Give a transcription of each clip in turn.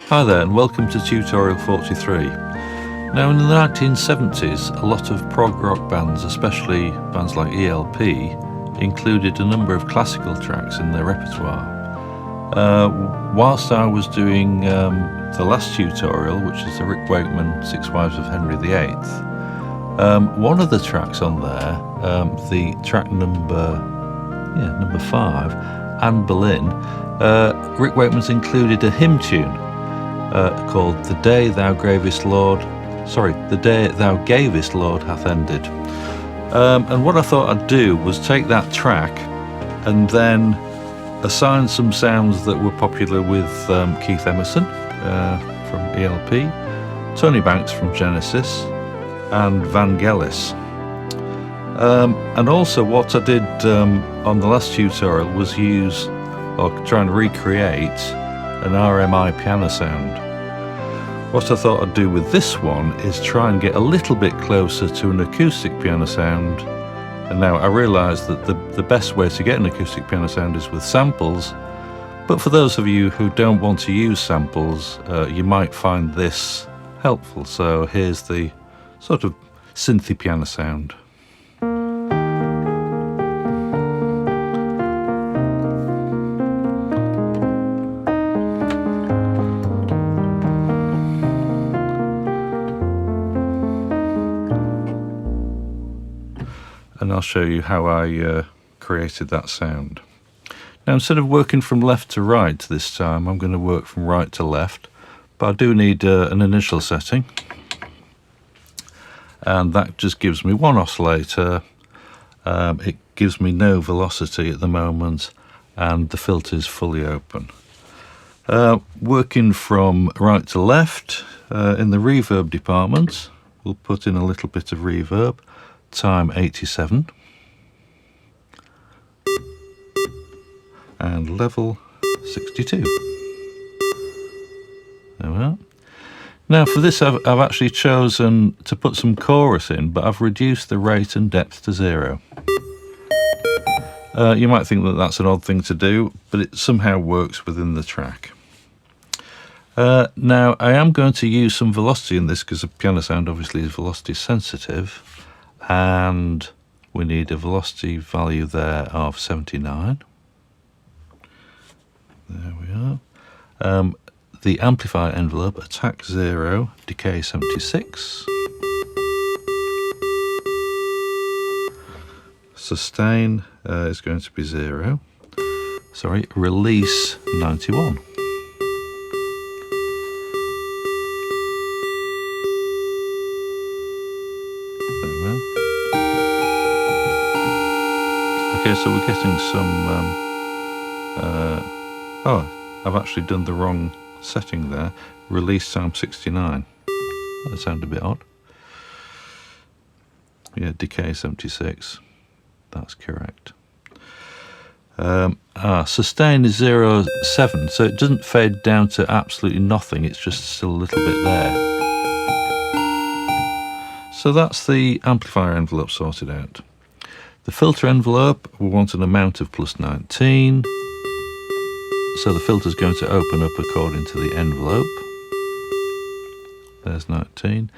Hi there and welcome to tutorial 43. Now in the 1970s a lot of prog rock bands, especially bands like ELP, included a number of classical tracks in their repertoire. Whilst I was doing the last tutorial, which is the Rick Wakeman Six Wives of Henry VIII, one of the tracks on there, the track number 5, Anne Boleyn, Rick Wakeman's included a hymn tune called The Day Thou Gavest Lord hath ended. And what I thought I'd do was take that track and then assign some sounds that were popular with Keith Emerson from ELP, Tony Banks from Genesis, and Vangelis. And also what I did on the last tutorial was try and recreate an RMI piano sound. What I thought I'd do with this one is try and get a little bit closer to an acoustic piano sound. And now I realise that the best way to get an acoustic piano sound is with samples, but for those of you who don't want to use samples, you might find this helpful. So here's the sort of synthy piano sound. And I'll show you how I created that sound. Now instead of working from left to right this time, I'm going to work from right to left, but I do need an initial setting, and that just gives me one oscillator. It gives me no velocity at the moment, and the filter is fully open. Working from right to left, in the reverb department, we'll put in a little bit of reverb. Time 87 and level 62. There we are. Now for this I've actually chosen to put some chorus in, but I've reduced the rate and depth to 0. You might think that that's an odd thing to do, but it somehow works within the track. Now I am going to use some velocity in this because the piano sound obviously is velocity sensitive, and we need a velocity value there of 79. There we are. The amplifier envelope, attack 0, decay 76. Sustain is going to be 0. Sorry, release 91. Okay, so we're getting some, I've actually done the wrong setting there. Release time 69. That sounded a bit odd. Yeah, decay 76. That's correct. Sustain is 0.7, so it doesn't fade down to absolutely nothing, it's just still a little bit there. So that's the amplifier envelope sorted out. The filter envelope, we want an amount of plus 19. So the filter is going to open up according to the envelope. There's 19.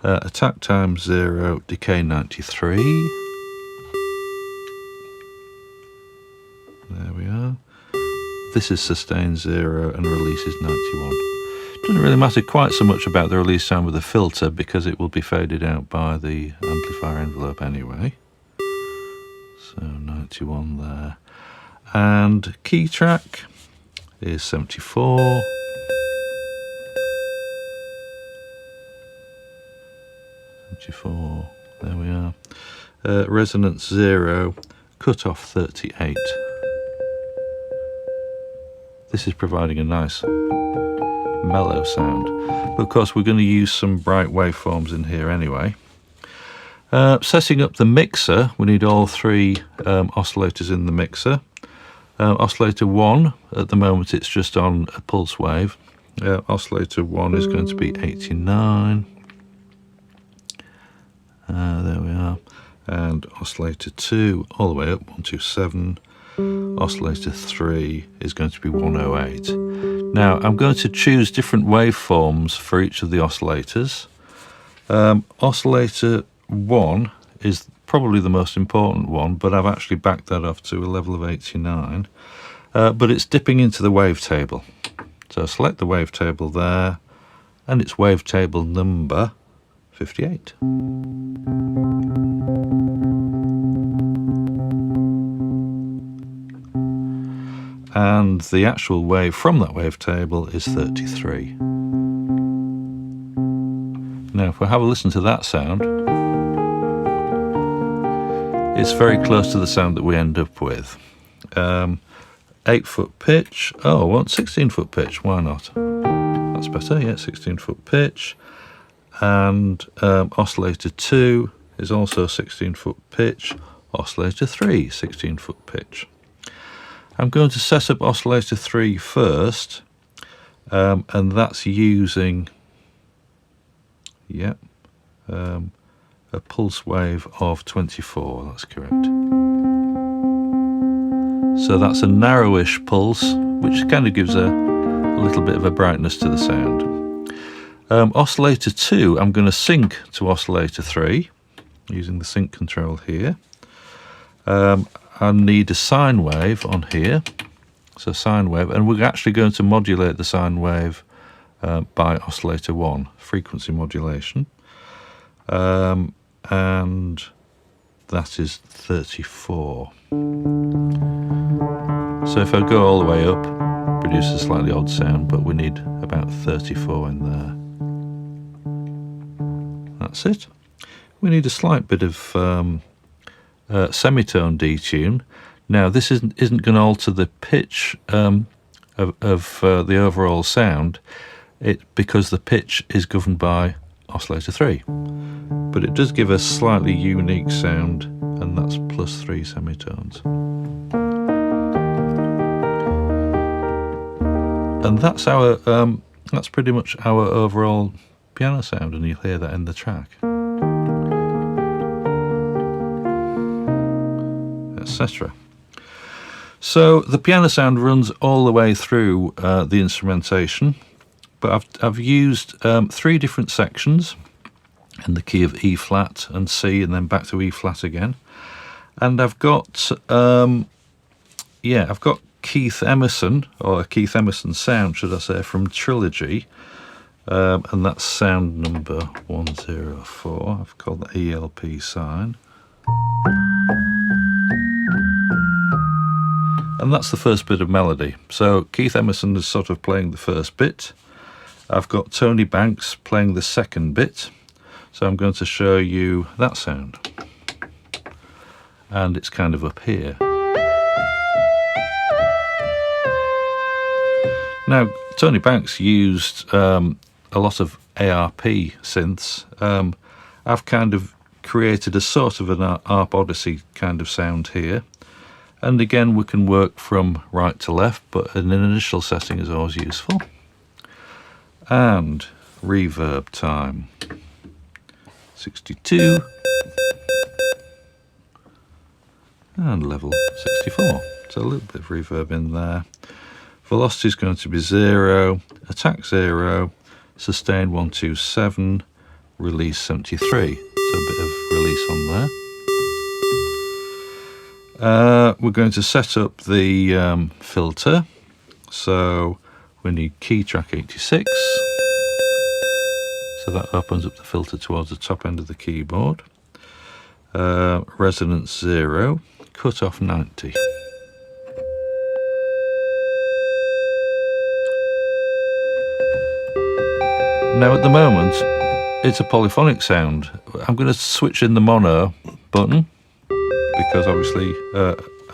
Attack time 0, decay 93. There we are. This is sustain 0 and release is 91. Doesn't really matter quite so much about the release time with the filter because it will be faded out by the amplifier envelope anyway. So 91 there. And key track is 74. There we are. Resonance 0, cutoff 38. This is providing a nice mellow sound. But of course we're going to use some bright waveforms in here anyway. Setting up the mixer, we need all three oscillators in the mixer. Oscillator 1, at the moment it's just on a pulse wave. Oscillator 1 is going to be 89. There we are. And oscillator 2 all the way up, 127. Oscillator 3 is going to be 108. Now I'm going to choose different waveforms for each of the oscillators. Oscillator 1 is probably the most important one, but I've actually backed that off to a level of 89. But it's dipping into the wavetable. So select the wavetable there, and it's wavetable number 58. And the actual wave from that wavetable is 33. Now if we have a listen to that sound, it's very close to the sound that we end up with. 8-foot pitch. Oh, I want 16-foot pitch. Why not? That's better. Yeah, 16-foot pitch. And oscillator 2 is also 16-foot pitch. Oscillator 3, 16-foot pitch. I'm going to set up oscillator 3 first, and that's using a pulse wave of 24. That's correct. So that's a narrowish pulse, which kind of gives a little bit of a brightness to the sound. Oscillator 2, I'm going to sync to oscillator 3 using the sync control here. I need a sine wave on here, so sine wave, and we're actually going to modulate the sine wave by oscillator 1, frequency modulation, and that is 34. So if I go all the way up, it produces a slightly odd sound, but we need about 34 in there. That's it. We need a slight bit of semitone detune. Now this isn't going to alter the pitch of the overall sound, because the pitch is governed by oscillator 3. But it does give a slightly unique sound, and that's +3 semitones. And that's our that's pretty much our overall piano sound, and you'll hear that in the track, etc. So the piano sound runs all the way through the instrumentation, but I've used 3 different sections in the key of E flat and C, and then back to E flat again. And I've got I've got Keith Emerson, or a Keith Emerson sound, should I say, from Trilogy, and that's sound number 104. I've called that ELP sign. And that's the first bit of melody. So Keith Emerson is sort of playing the first bit. I've got Tony Banks playing the second bit. So I'm going to show you that sound. And it's kind of up here. Now, Tony Banks used a lot of ARP synths. I've kind of created a sort of an ARP Odyssey kind of sound here. And again, we can work from right to left, but an initial setting is always useful. And reverb time. 62. And level 64. So a little bit of reverb in there. Velocity is going to be 0, attack 0, sustain 127, release 73. So a bit of release on there. We're going to set up the filter. So we need key track 86. So that opens up the filter towards the top end of the keyboard. Resonance 0, cutoff 90. Now at the moment, it's a polyphonic sound. I'm going to switch in the mono button, because obviously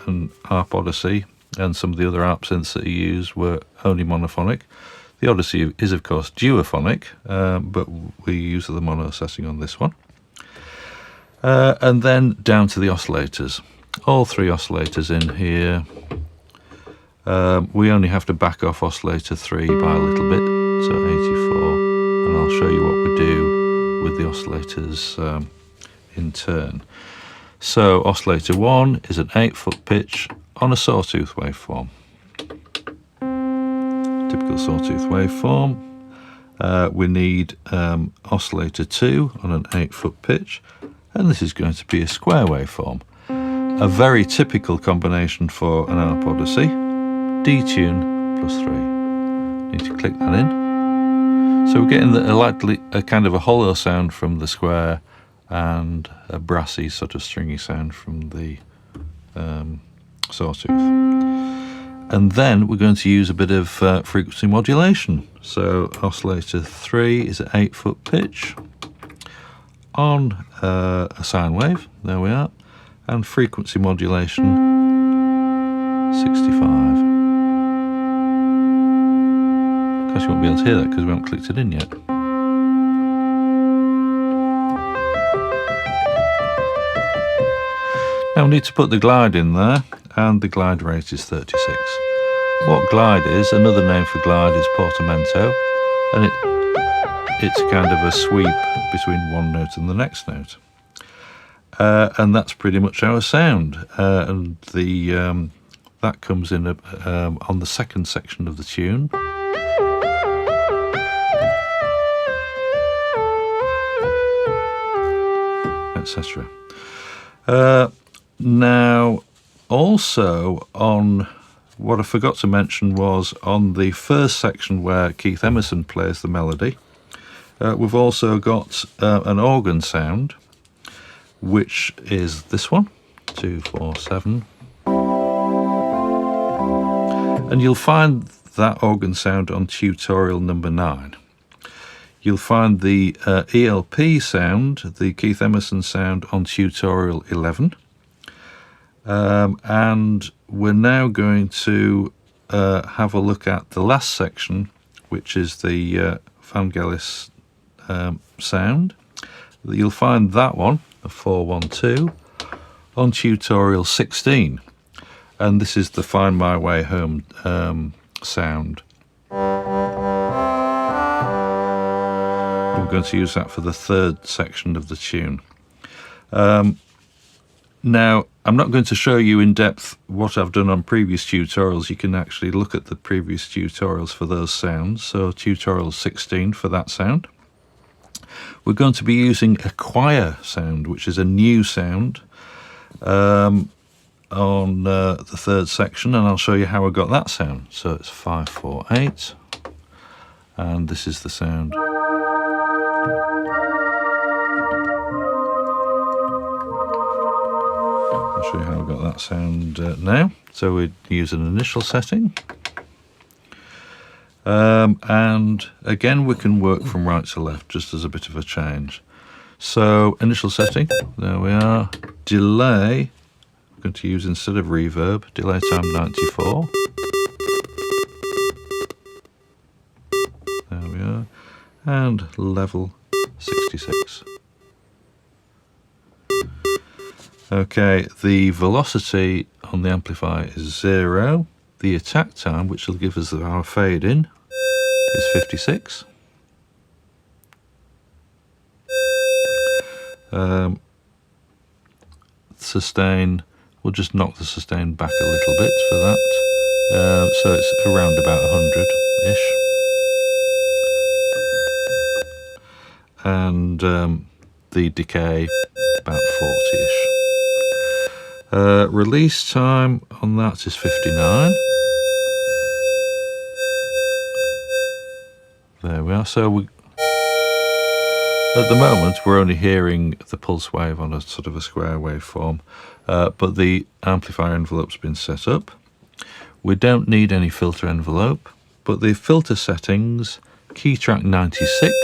an ARP Odyssey and some of the other ARP synths that you use were only monophonic. The Odyssey is of course duophonic, but we use the mono setting on this one. And then down to the oscillators. All 3 oscillators in here. We only have to back off oscillator 3 by a little bit, so 84. And I'll show you what we do with the oscillators in turn. So oscillator 1 is an 8-foot pitch on a sawtooth waveform. Typical typical sawtooth waveform. We need oscillator 2 on an 8-foot pitch, and this is going to be a square waveform. A very typical combination for an Harp Odyssey. D-tune plus 3. Need to click that in. So we're getting a kind of a hollow sound from the square and a brassy sort of stringy sound from the sawtooth. And then we're going to use a bit of frequency modulation. So oscillator 3 is at 8-foot pitch on a sine wave. There we are. And frequency modulation 65. Of course you won't be able to hear that because we haven't clicked it in yet. Now we need to put the glide in there, and the glide rate is 36. What glide is, another name for glide is portamento, and it's kind of a sweep between one note and the next note. And that's pretty much our sound. And that comes in on the second section of the tune. Etc. Now, also on what I forgot to mention was on the first section where Keith Emerson plays the melody, we've also got an organ sound, which is this one, 2, 4, 7. And you'll find that organ sound on tutorial number 9. You'll find the ELP sound, the Keith Emerson sound, on tutorial 11. And we're now going to have a look at the last section, which is the Vangelis sound. You'll find that one, a 412, on tutorial 16. And this is the Find My Way Home sound. We're going to use that for the third section of the tune. Now, I'm not going to show you in depth what I've done on previous tutorials. You can actually look at the previous tutorials for those sounds. So tutorial 16 for that sound. We're going to be using a choir sound, which is a new sound on the third section, and I'll show you how I got that sound. So it's 5, 4, 8, and this is the sound. I'll show you how I got that sound now. So we use an initial setting. And again, we can work from right to left, just as a bit of a change. So initial setting, there we are. Delay, I'm going to use instead of reverb, delay time 94. There we are. And level 66. Okay, the velocity on the amplifier is 0. The attack time, which will give us our fade in, is 56. Sustain, we'll just knock the sustain back a little bit for that. So it's around about 100-ish. And the decay, about 40-ish. Release time on that is 59. There we are. So at the moment we're only hearing the pulse wave on a sort of a square waveform, but the amplifier envelope's been set up. We don't need any filter envelope, but the filter settings, key track 96,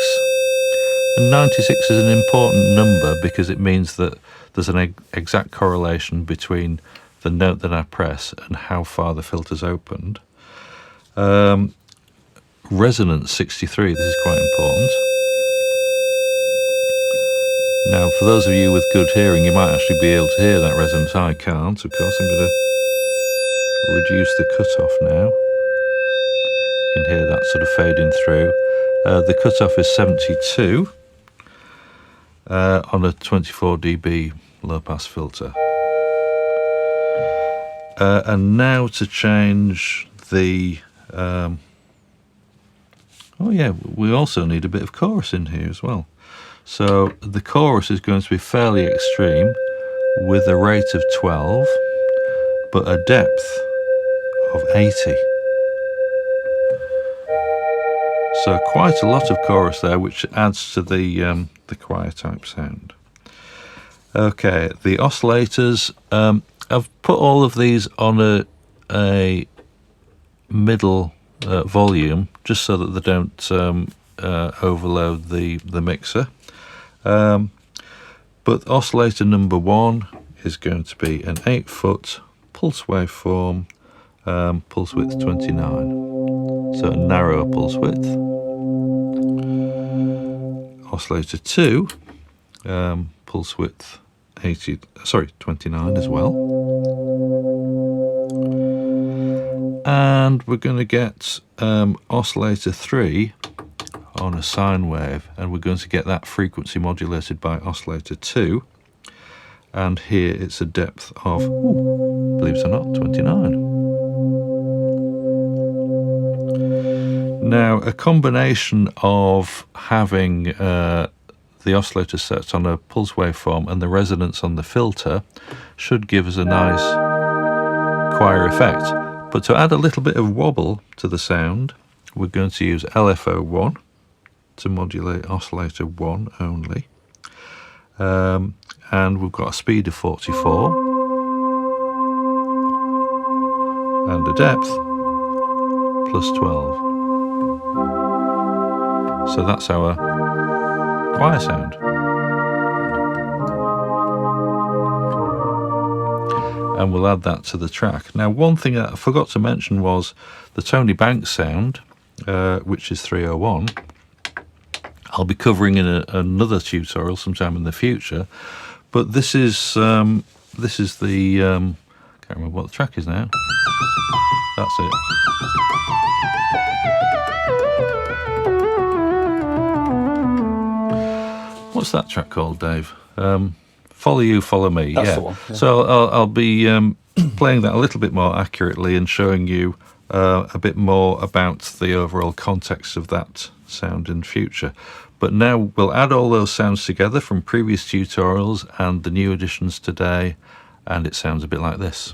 and 96 is an important number because it means that there's an exact correlation between the note that I press and how far the filter's opened. Resonance 63, this is quite important. Now, for those of you with good hearing, you might actually be able to hear that resonance. I can't, of course. I'm going to reduce the cutoff now. You can hear that sort of fading through. The cutoff is 72 on a 24 dB low-pass filter. And now to change the Oh yeah, we also need a bit of chorus in here as well. So the chorus is going to be fairly extreme with a rate of 12, but a depth of 80. So quite a lot of chorus there, which adds to the choir type sound. Okay, the oscillators. I've put all of these on a middle volume, just so that they don't overload the mixer. But oscillator number 1 is going to be an 8-foot pulse waveform, pulse width 29, so a narrower pulse width. Oscillator 2, pulse width 29 as well. And we're going to get oscillator 3 on a sine wave, and we're going to get that frequency modulated by oscillator 2. And here it's a depth of, believe it or not, 29. Now, a combination of having the oscillator set on a pulse waveform and the resonance on the filter should give us a nice choir effect. But to add a little bit of wobble to the sound, we're going to use LFO1 to modulate oscillator 1 only. And we've got a speed of 44 and a depth plus 12. So that's our choir sound. And we'll add that to the track. Now, one thing that I forgot to mention was the Tony Banks sound, which is 301. I'll be covering in another tutorial sometime in the future, but this is the can't remember what the track is now. That's it. What's that track called, Dave? Follow You, Follow Me. That's the one, yeah. So I'll be playing that a little bit more accurately and showing you a bit more about the overall context of that sound in future. But now we'll add all those sounds together from previous tutorials and the new additions today, and it sounds a bit like this.